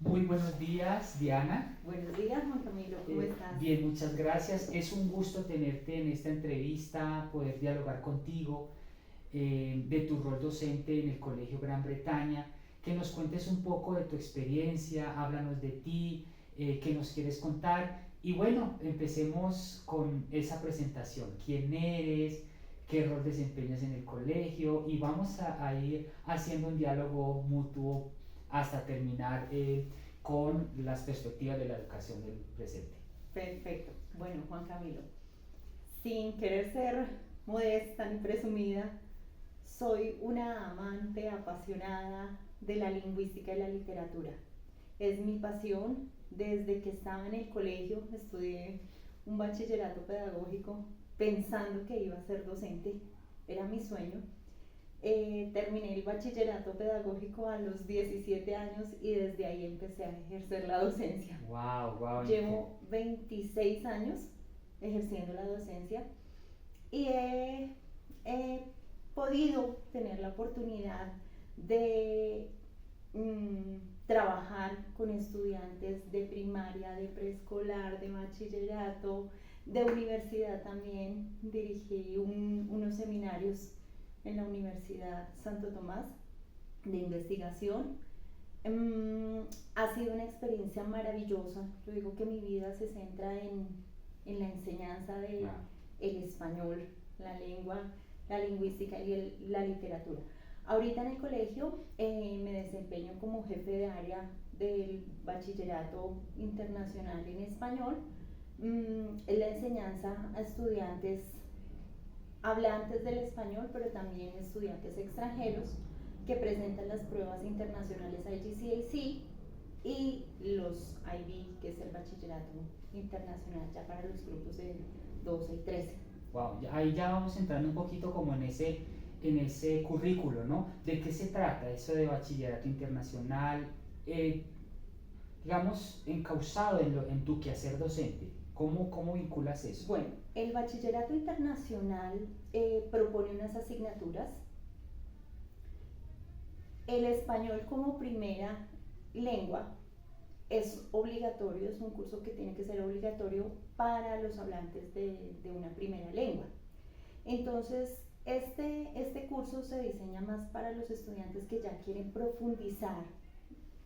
Muy buenos días, Diana. Buenos días, Juan Camilo, ¿cómo estás? Bien, muchas gracias. Es un gusto tenerte en esta entrevista, poder dialogar contigo de tu rol docente en el Colegio Gran Bretaña, que nos cuentes un poco de tu experiencia, háblanos de ti, qué nos quieres contar. Y bueno, empecemos con esa presentación. ¿Quién eres? ¿Qué rol desempeñas en el colegio? Y vamos a ir haciendo un diálogo mutuo hasta terminar con las perspectivas de la educación del presente. Perfecto. Bueno, Juan Camilo, sin querer ser modesta ni presumida, soy una amante apasionada de la lingüística y la literatura. Es mi pasión. Desde que estaba en el colegio estudié un bachillerato pedagógico pensando que iba a ser docente. Era mi sueño. Terminé el bachillerato pedagógico a los 17 años y desde ahí empecé a ejercer la docencia. Wow, wow. Llevo 26 años ejerciendo la docencia y he podido tener la oportunidad de trabajar con estudiantes de primaria, de preescolar, de bachillerato, de universidad también. Dirigí unos seminarios en la Universidad Santo Tomás de investigación. Ha sido una experiencia maravillosa. Yo digo que mi vida se centra en la enseñanza del español, la lengua, la lingüística y la literatura. Ahorita en el colegio me desempeño como jefe de área del bachillerato internacional en español. Es la enseñanza a estudiantes hablantes del español, pero también estudiantes extranjeros que presentan las pruebas internacionales IGCAC y los IB, que es el bachillerato internacional ya para los grupos de 12 y 13. Wow, ahí ya vamos entrando un poquito como en ese currículo, ¿no? ¿De qué se trata eso de bachillerato internacional? Digamos, encauzado en tu quehacer docente. ¿Cómo vinculas eso? Bueno, el bachillerato internacional propone unas asignaturas. El español como primera lengua es obligatorio, es un curso que tiene que ser obligatorio para los hablantes de una primera lengua. Entonces, este curso se diseña más para los estudiantes que ya quieren profundizar.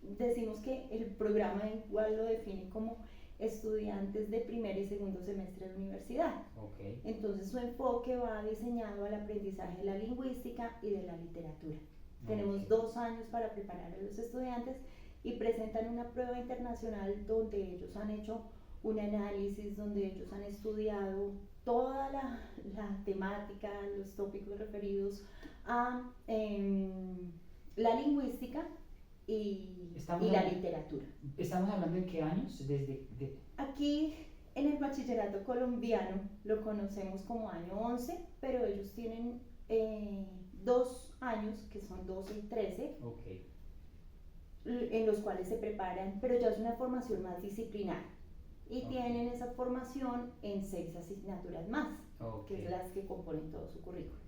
Decimos que el programa igual lo define como estudiantes de primer y segundo semestre de universidad. Okay. Entonces su enfoque va diseñado al aprendizaje de la lingüística y de la literatura. Tenemos 2 años para preparar a los estudiantes y presentan una prueba internacional donde ellos han hecho un análisis, donde ellos han estudiado toda la temática, los tópicos referidos a la lingüística y la literatura. ¿Estamos hablando de qué años? Aquí en el bachillerato colombiano lo conocemos como año 11, pero ellos tienen 2 años, que son 12 y 13, Okay. en los cuales se preparan, pero ya es una formación más disciplinar. Y tienen esa formación en 6 asignaturas más, que es las que componen todo su currículo,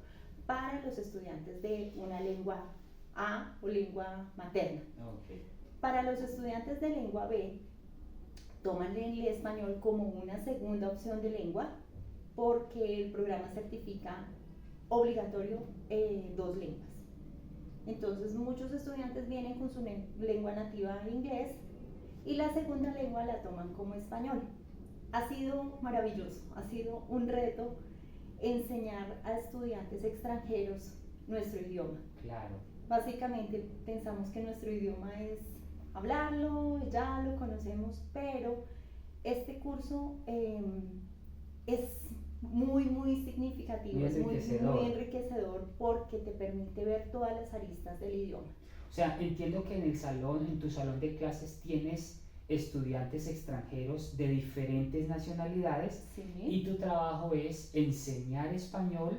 para los estudiantes de una lengua A o lengua materna. Para los estudiantes de lengua B, toman el español como una segunda opción de lengua, porque el programa certifica obligatorio 2 lenguas. Entonces muchos estudiantes vienen con su lengua nativa en inglés y la segunda lengua la toman como español. Ha sido maravilloso, ha sido un reto enseñar a estudiantes extranjeros nuestro idioma. Claro. Básicamente pensamos que nuestro idioma es hablarlo, ya lo conocemos, pero este curso es muy significativo, es muy enriquecedor porque te permite ver todas las aristas del idioma. O sea, entiendo que en tu salón de clases tienes estudiantes extranjeros de diferentes nacionalidades. Sí. Y tu trabajo es enseñar español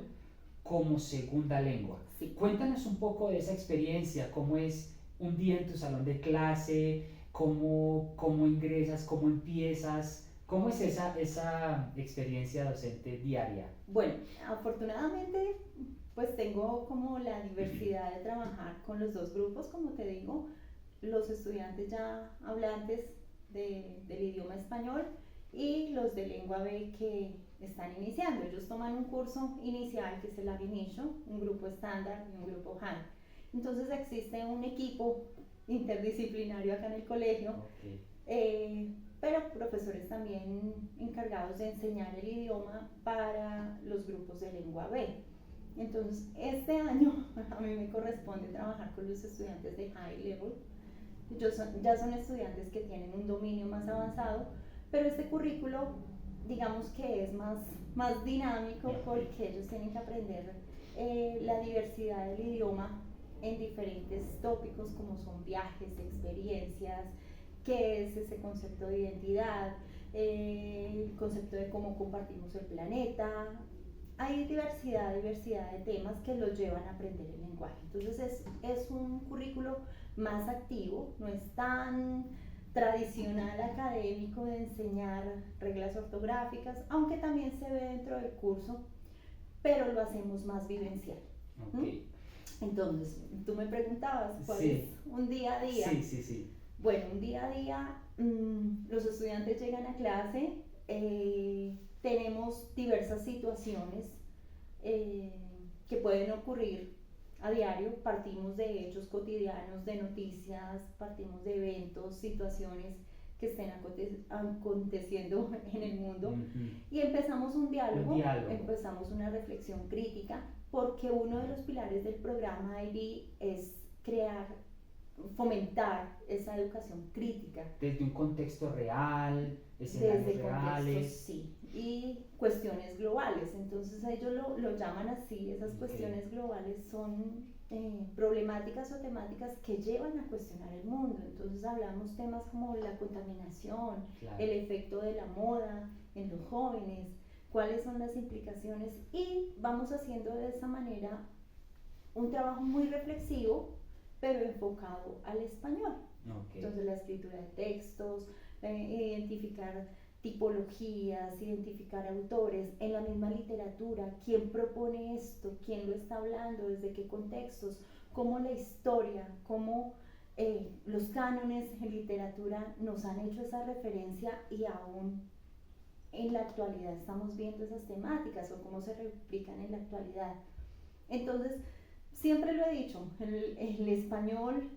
como segunda lengua. Sí. Cuéntanos un poco de esa experiencia, cómo es un día en tu salón de clase, cómo ingresas, cómo empiezas. ¿Cómo es esa experiencia docente diaria? Bueno, afortunadamente pues tengo como la diversidad de trabajar con los 2 grupos, como te digo. los estudiantes ya hablantes del idioma español y los de lengua B que están iniciando. Ellos toman un curso inicial que es el Ab Initio, un grupo estándar y un grupo HAN. Entonces existe un equipo interdisciplinario acá en el colegio, pero profesores también encargados de enseñar el idioma para los grupos de lengua B. Entonces, este año a mí me corresponde trabajar con los estudiantes de high level. Ya son estudiantes que tienen un dominio más avanzado, pero este currículo, digamos que es más dinámico porque ellos tienen que aprender la diversidad del idioma en diferentes tópicos como son viajes, experiencias, qué es ese concepto de identidad, el concepto de cómo compartimos el planeta. Hay diversidad de temas que los llevan a aprender el lenguaje. Entonces es un currículo más activo, no es tan tradicional académico de enseñar reglas ortográficas, aunque también se ve dentro del curso, pero lo hacemos más vivencial. Okay. Entonces, tú me preguntabas cuál sí. es un día a día. Sí. Bueno, un día a día, los estudiantes llegan a clase, tenemos diversas situaciones que pueden ocurrir a diario, partimos de hechos cotidianos, de noticias, partimos de eventos, situaciones que estén aconteciendo en el mundo, y empezamos un diálogo, empezamos una reflexión crítica, porque uno de los pilares del programa IB es fomentar esa educación crítica. Desde un contexto real, escenarios reales. Sí, y cuestiones globales. Entonces ellos lo llaman así, esas cuestiones globales son problemáticas o temáticas que llevan a cuestionar el mundo. Entonces hablamos temas como la contaminación, el efecto de la moda en los jóvenes, cuáles son las implicaciones, y vamos haciendo de esa manera un trabajo muy reflexivo, pero enfocado al español. Entonces la escritura de textos, identificar tipologías, identificar autores en la misma literatura, quién propone esto, quién lo está hablando, desde qué contextos, cómo la historia, cómo los cánones en literatura nos han hecho esa referencia, y aún en la actualidad estamos viendo esas temáticas o cómo se replican en la actualidad. Entonces, siempre lo he dicho, el español,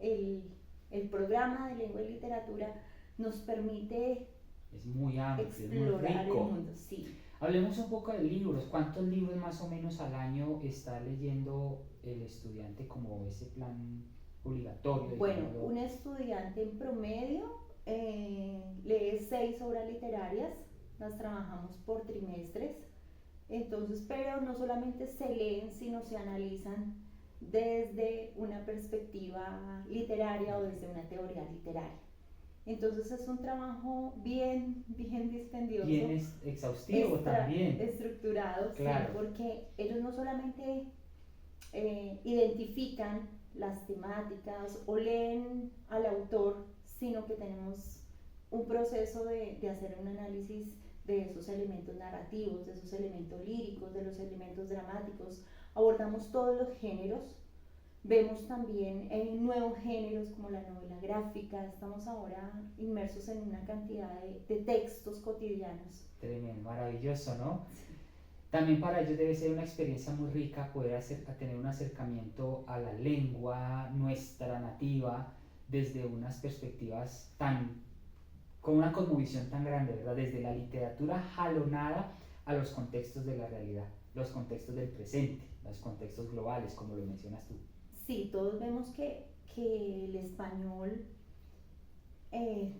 el programa de lengua y literatura nos permite es muy amplio, explorar es muy rico. El mundo. Sí. Hablemos un poco de libros. ¿Cuántos libros más o menos al año está leyendo el estudiante como ese plan obligatorio? Bueno, un estudiante en promedio lee 6 obras literarias, las trabajamos por trimestres. Entonces, pero no solamente se leen, sino se analizan desde una perspectiva literaria o desde una teoría literaria. Entonces es un trabajo bien dispendioso. Bien exhaustivo también. Estructurado, claro. Sí, porque ellos no solamente identifican las temáticas o leen al autor, sino que tenemos un proceso de hacer un análisis de esos elementos narrativos, de esos elementos líricos, de los elementos dramáticos. Abordamos todos los géneros, vemos también nuevos géneros como la novela gráfica. Estamos ahora inmersos en una cantidad de textos cotidianos. Tremendo, maravilloso, ¿no? Sí. También para ellos debe ser una experiencia muy rica poder tener un acercamiento a la lengua nuestra nativa desde unas perspectivas con una cosmovisión tan grande, ¿verdad? Desde la literatura jalonada a los contextos de la realidad, los contextos del presente, los contextos globales, como lo mencionas tú. Sí, todos vemos que el español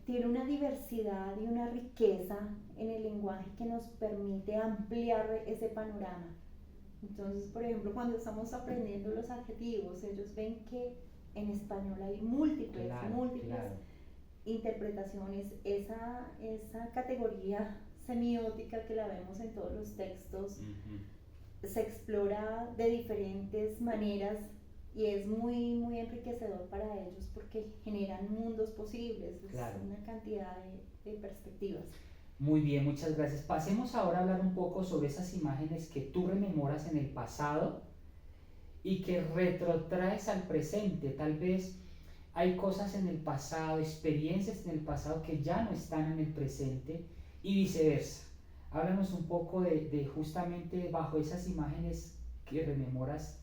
tiene una diversidad y una riqueza en el lenguaje que nos permite ampliar ese panorama. Entonces, por ejemplo, cuando estamos aprendiendo los adjetivos, ellos ven que en español hay múltiples interpretaciones. Esa categoría semiótica que la vemos en todos los textos se explora de diferentes maneras, y es muy enriquecedor para ellos porque generan mundos posibles, una cantidad de perspectivas. Muy bien, muchas gracias. Pasemos ahora a hablar un poco sobre esas imágenes que tú rememoras en el pasado y que retrotraes al presente. Tal vez hay cosas en el pasado, experiencias en el pasado que ya no están en el presente y viceversa. Háblanos un poco de justamente bajo esas imágenes que rememoras,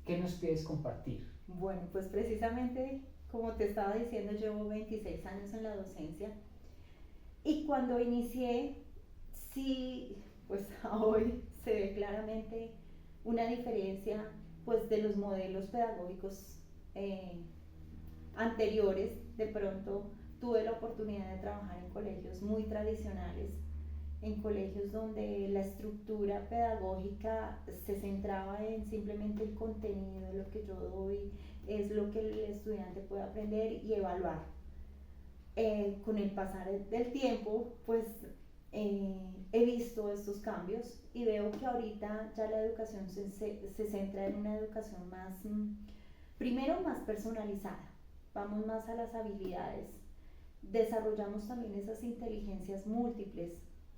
¿qué nos puedes compartir? Bueno, pues precisamente como te estaba diciendo, llevo 26 años en la docencia y cuando inicié, sí, pues a hoy se ve claramente una diferencia pues de los modelos pedagógicos eh, anteriores. De pronto tuve la oportunidad de trabajar en colegios muy tradicionales, en colegios donde la estructura pedagógica se centraba en simplemente el contenido, lo que yo doy, es lo que el estudiante puede aprender y evaluar. Con el pasar del tiempo, pues he visto estos cambios y veo que ahorita ya la educación se centra en una educación más, primero más personalizada, vamos más a las habilidades, desarrollamos también esas inteligencias múltiples,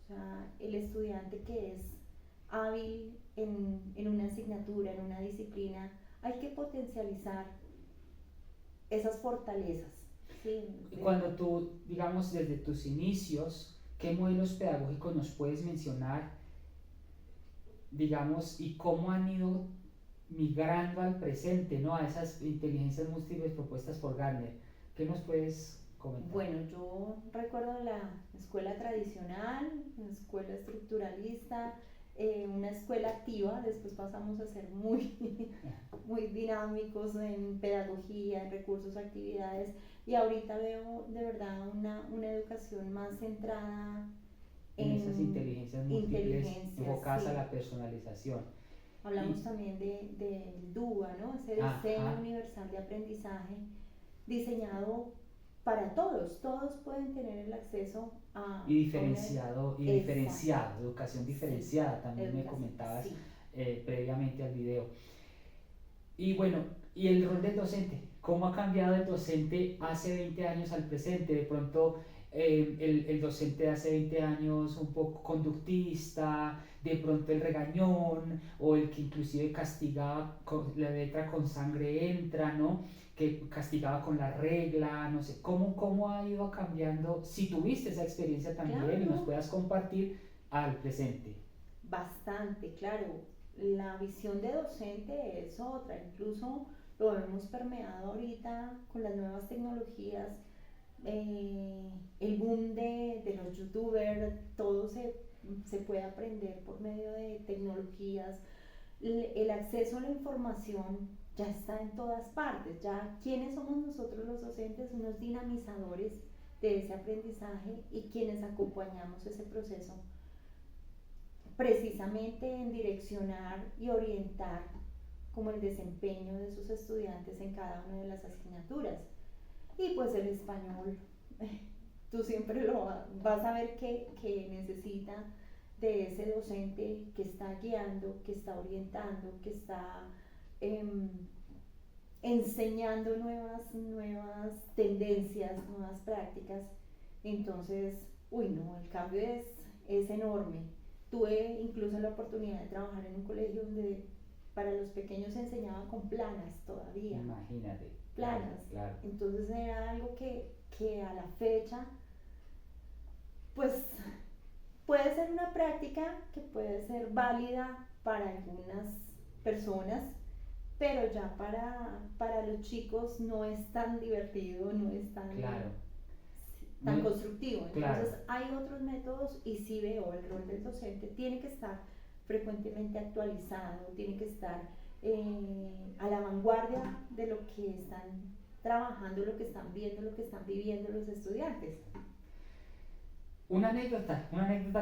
o sea, el estudiante que es hábil en una asignatura, en una disciplina, hay que potencializar esas fortalezas. ¿Sí? Cuando tú, digamos, desde tus inicios, ¿qué modelos pedagógicos nos puedes mencionar, digamos, y cómo han ido migrando al presente, ¿no? A esas inteligencias múltiples propuestas por Gardner? ¿Qué nos puedes comentar? Bueno, yo recuerdo la escuela tradicional, una escuela estructuralista, una escuela activa, después pasamos a ser muy, muy dinámicos en pedagogía, en recursos, actividades, y ahorita veo de verdad una educación más centrada En esas inteligencias múltiples enfocadas sí. a la personalización. Hablamos también del DUA, ¿no? Ese diseño universal de aprendizaje diseñado para todos, todos pueden tener el acceso a... Y diferenciado, educación diferenciada, también me comentabas previamente al video. Y bueno, ¿y el rol del docente? ¿Cómo ha cambiado el docente hace 20 años al presente? De pronto el docente de hace 20 años un poco conductista, de pronto el regañón, o el que inclusive castigaba con la letra con sangre entra, ¿no? Que castigaba con la regla, no sé, ¿cómo ha ido cambiando? Si tuviste esa experiencia también, claro, y nos puedas compartir al presente. Bastante, claro. La visión de docente es otra, incluso lo hemos permeado ahorita con las nuevas tecnologías, el boom de los youtubers, todo se puede aprender por medio de tecnologías, el acceso a la información ya está en todas partes, ya quiénes somos nosotros los docentes, unos dinamizadores de ese aprendizaje y quienes acompañamos ese proceso precisamente en direccionar y orientar como el desempeño de sus estudiantes en cada una de las asignaturas. Y pues el español, tú siempre lo vas a ver que necesita de ese docente que está guiando, que está orientando, que está enseñando nuevas tendencias, nuevas prácticas. Entonces, el cambio es enorme. Tuve incluso la oportunidad de trabajar en un colegio donde para los pequeños se enseñaba con planas todavía. Imagínate. Planas. Claro. Entonces era algo que a la fecha, pues puede ser una práctica que puede ser válida para algunas personas, pero ya para los chicos no es tan divertido, no es tan, tan constructivo. Entonces hay otros métodos y sí veo el rol del docente tiene que estar frecuentemente actualizado, tiene que estar a la vanguardia de lo que están trabajando, lo que están viendo, lo que están viviendo los estudiantes. Una anécdota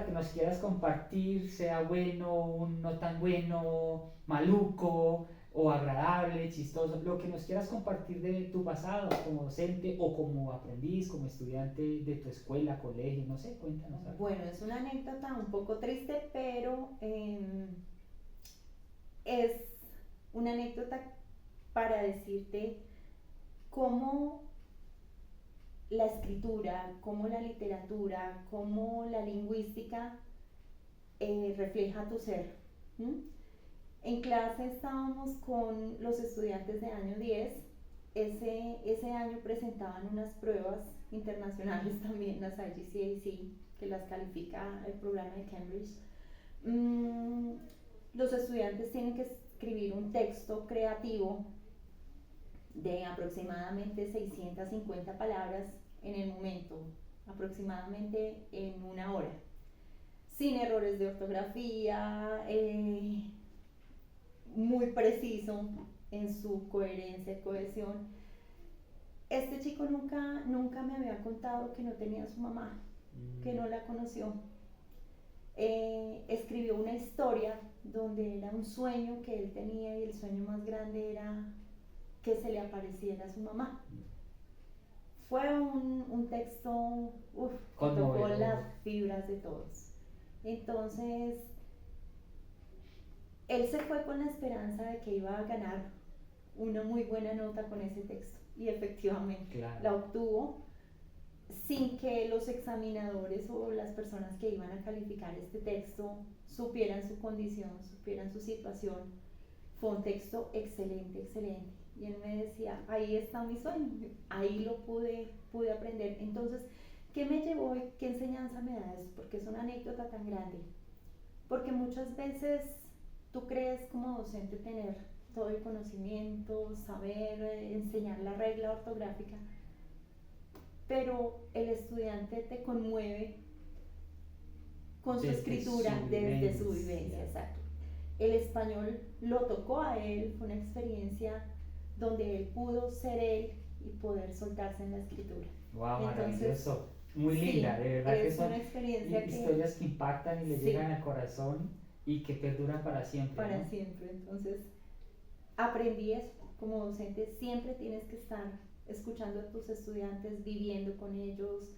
que nos quieras compartir, sea bueno, no tan bueno, maluco o agradable, chistoso, lo que nos quieras compartir de tu pasado como docente o como aprendiz, como estudiante de tu escuela, colegio, no sé, cuéntanos algo. Bueno, es una anécdota un poco triste, pero es una anécdota para decirte cómo la escritura, cómo la literatura, cómo la lingüística refleja tu ser. En clase estábamos con los estudiantes de año 10 ese año presentaban unas pruebas internacionales también, las IGCAC, que las califica el programa de Cambridge. Los estudiantes tienen que escribir un texto creativo de aproximadamente 650 palabras en el momento, aproximadamente en una hora, sin errores de ortografía, muy preciso en su coherencia y cohesión. Este chico nunca me había contado que no tenía a su mamá, que no la conoció. Escribió una historia donde era un sueño que él tenía, y el sueño más grande era que se le apareciera a su mamá. Fue un texto que tocó las fibras de todos. Entonces, él se fue con la esperanza de que iba a ganar una muy buena nota con ese texto, y efectivamente la obtuvo, sin que los examinadores o las personas que iban a calificar este texto supieran su condición, supieran su situación. Fue un texto excelente, excelente. Y él me decía, ahí está mi sueño, ahí lo pude aprender. Entonces, ¿qué me llevó y qué enseñanza me da eso? Porque es una anécdota tan grande. Porque muchas veces tú crees como docente tener todo el conocimiento, saber enseñar la regla ortográfica, pero el estudiante te conmueve con su escritura desde su vivencia. Exacto. El español lo tocó a él, fue una experiencia donde él pudo ser él y poder soltarse en la escritura. Wow, maravilloso, muy linda, de verdad que son historias que impactan y le llegan al corazón y que perduran para siempre. Para ¿no? siempre. Entonces, aprendí eso. Como docente siempre tienes que estar escuchando a tus estudiantes, viviendo con ellos,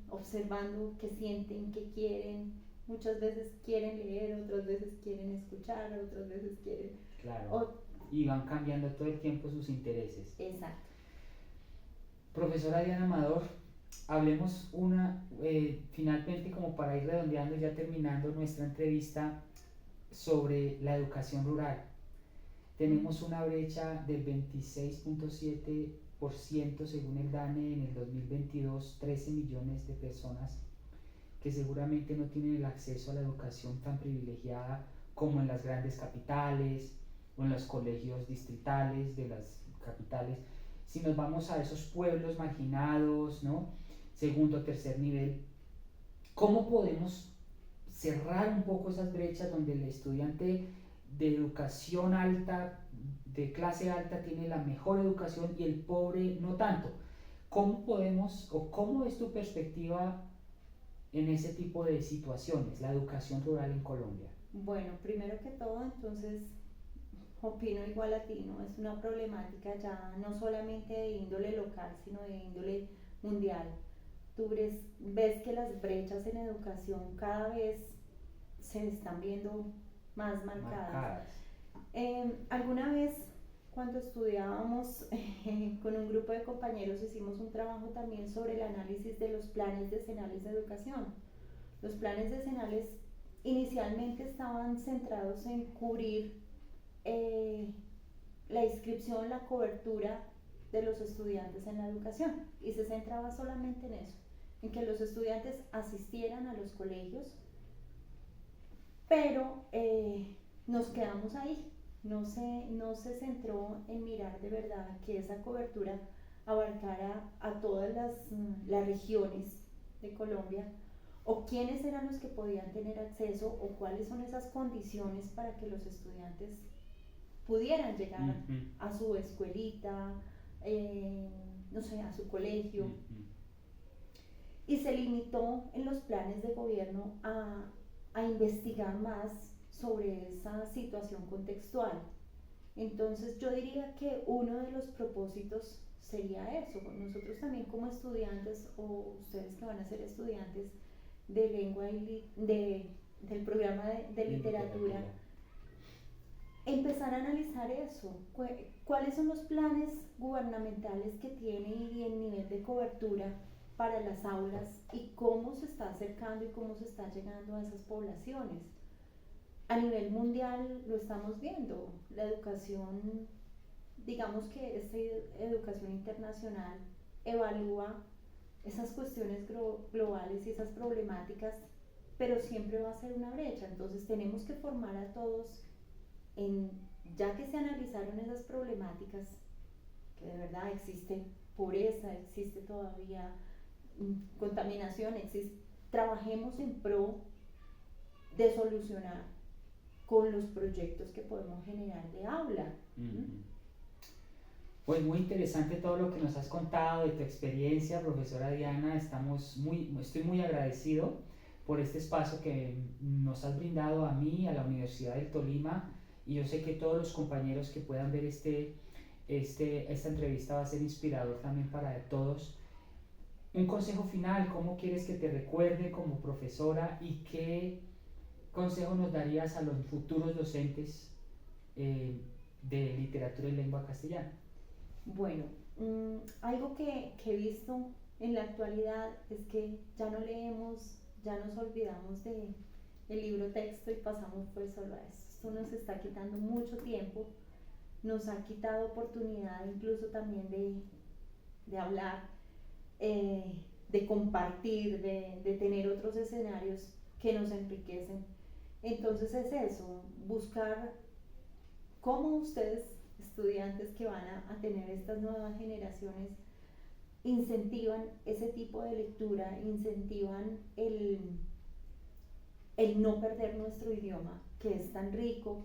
observando qué sienten, qué quieren. Muchas veces quieren leer, otras veces quieren escuchar, otras veces quieren... Claro, y van cambiando todo el tiempo sus intereses. Exacto. Profesora Diana Amador, hablemos finalmente, como para ir redondeando y ya terminando nuestra entrevista, sobre la educación rural. Tenemos una brecha del 26.7% según el DANE en el 2022, 13 millones de personas que seguramente no tienen el acceso a la educación tan privilegiada como en las grandes capitales o en los colegios distritales de las capitales. Si nos vamos a esos pueblos marginados, ¿no? Segundo o tercer nivel, ¿cómo podemos cerrar un poco esas brechas donde el estudiante de educación alta, de clase alta, tiene la mejor educación y el pobre no tanto? ¿Cómo podemos, o cómo es tu perspectiva en ese tipo de situaciones, la educación rural en Colombia? Bueno, primero que todo, entonces, opino igual a ti, ¿no? Es una problemática ya no solamente de índole local, sino de índole mundial. Tú ves que las brechas en educación cada vez se están viendo más marcadas. Alguna vez, cuando estudiábamos con un grupo de compañeros, hicimos un trabajo también sobre el análisis de los planes decenales de educación. Los planes decenales inicialmente estaban centrados en cubrir la inscripción, la cobertura de los estudiantes en la educación, y se centraba solamente en eso, en que los estudiantes asistieran a los colegios, pero nos quedamos ahí. No se centró en mirar de verdad que esa cobertura abarcara a todas las regiones de Colombia, o quiénes eran los que podían tener acceso, o cuáles son esas condiciones para que los estudiantes pudieran llegar a su escuelita, no sé, a su colegio. Y se limitó en los planes de gobierno a investigar más sobre esa situación contextual. Entonces yo diría que uno de los propósitos sería eso. Nosotros también como estudiantes, o ustedes que van a ser estudiantes de lengua y del programa de literatura, empezar a analizar eso. ¿Cuáles son los planes gubernamentales que tiene y el nivel de cobertura para las aulas, y cómo se está acercando y cómo se está llegando a esas poblaciones? A nivel mundial lo estamos viendo. La educación digamos que esta educación internacional evalúa esas cuestiones globales y esas problemáticas, pero siempre va a ser una brecha. Entonces tenemos que formar a todos en, ya que se analizaron esas problemáticas, que de verdad existe pobreza, existe todavía contaminación, trabajemos en pro de solucionar con los proyectos que podemos generar de aula. Pues muy interesante todo lo que nos has contado de tu experiencia, profesora Diana. Estoy muy agradecido por este espacio que nos has brindado a mí, a la Universidad del Tolima, y yo sé que todos los compañeros que puedan ver esta entrevista va a ser inspirador también para todos. Un consejo final, ¿cómo quieres que te recuerde como profesora y qué consejo nos darías a los futuros docentes de literatura y lengua castellana? Bueno, algo que he visto en la actualidad es que ya no leemos, ya nos olvidamos del libro texto y pasamos pues solo a eso. Esto nos está quitando mucho tiempo, nos ha quitado oportunidad incluso también de hablar, de compartir, de tener otros escenarios que nos enriquecen. Entonces es eso, buscar cómo ustedes, estudiantes que van a tener estas nuevas generaciones, incentivan ese tipo de lectura, incentivan el no perder nuestro idioma, que es tan rico,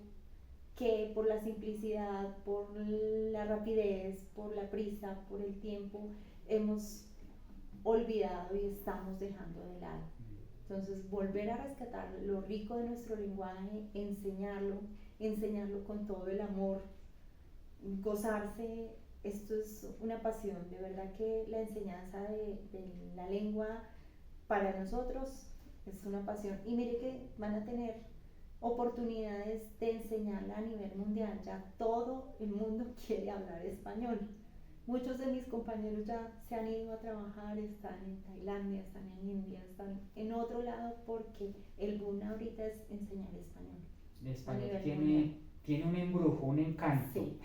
que por la simplicidad, por la rapidez, por la prisa, por el tiempo, hemos olvidado y estamos dejando de lado. Entonces, volver a rescatar lo rico de nuestro lenguaje, enseñarlo con todo el amor, gozarse. Esto es una pasión, de verdad que la enseñanza de la lengua para nosotros es una pasión. Y mire que van a tener oportunidades de enseñarla a nivel mundial. Ya todo el mundo quiere hablar español. Muchos de mis compañeros ya se han ido a trabajar, están en Tailandia, están en India, están en otro lado, porque el boom ahorita es enseñar español. El español tiene un embrujo, un encanto. Sí.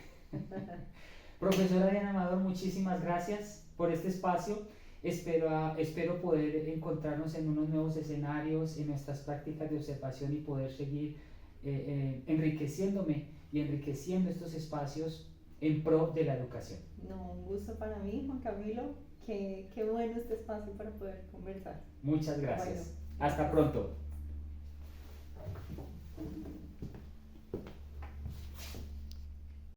Profesora Diana Amador, muchísimas gracias por este espacio. Espero poder encontrarnos en unos nuevos escenarios, en nuestras prácticas de observación, y poder seguir enriqueciéndome y enriqueciendo estos espacios en pro de la educación. No, un gusto para mí, Juan Camilo. Qué bueno este espacio para poder conversar. Muchas gracias. Bueno, hasta pronto.